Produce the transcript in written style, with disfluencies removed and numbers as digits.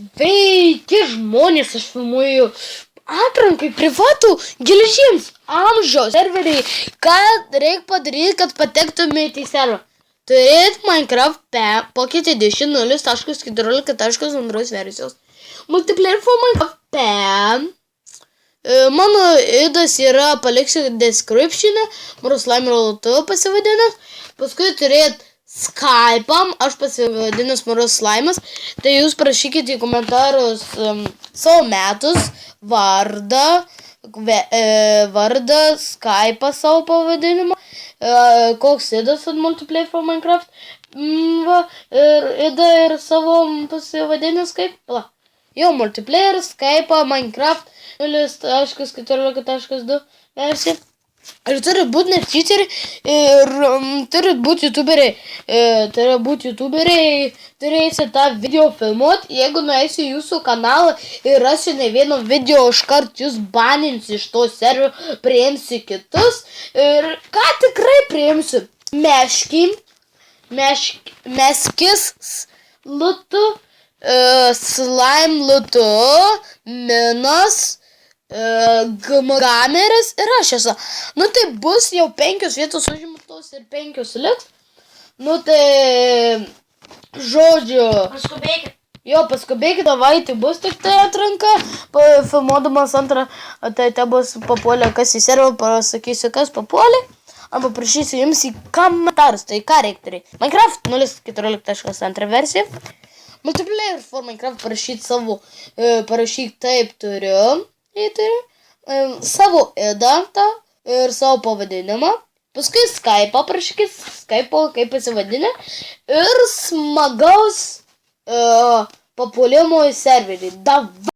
Sveiki žmonės, aš filmuoju atrankai privatų geležiems amžiaus serveriai. Ką reikia padaryti, kad patektumėte į serverą? Turėti Minecraft Pocket Edition 0.14.2 versijos. Multiplayer for Minecraft mano idas yra, paliksiu description'e, Maroslaime pasivadinęs. Paskui turėti Skype'am, aš pasivadinęs Maroslaimas, tai jūs prašykite į komentarus savo metus, vardą, Skype'ą savo pavadinimą, koks idas ant Multiplayer for Minecraft, ir savo pasivadinęs kaip, Multiplayer, Skype'ą, Minecraft 0.14.2 versija. Ir turi būti net cheateriai, ir turi būti youtuberiai, turėsite tą video filmuoti. Jeigu nueisiu jūsų kanalą ir rasiu ne vieną video, iškart jūs baninsiu iš to serverio, priimsiu kitus. Ir ką tikrai priimsiu? Meskis lutu, slime lutu, minas, gameris ir aš esu. Tai bus jau 5 vietos užimtos ir 5 liks. Tai žodžiu. Paskubėkit, davai, tai bus tik tai atranka. Filmuodamas antrą, tai bus papuolė, kas į serverą, pasakysiu, kas papuolė. Arba prašysiu jums į komentarus. Tai ką reikia turėti? Minecraft 0.14.2 versija. Multiplayer for Minecraft parašyk taip turiu. Savo idą ir savo pavadinimą. Paskui Skype'ą prašykit, Skype'ą kaip pasivadinę. Ir smagaus papuolimo į serverį. Davai!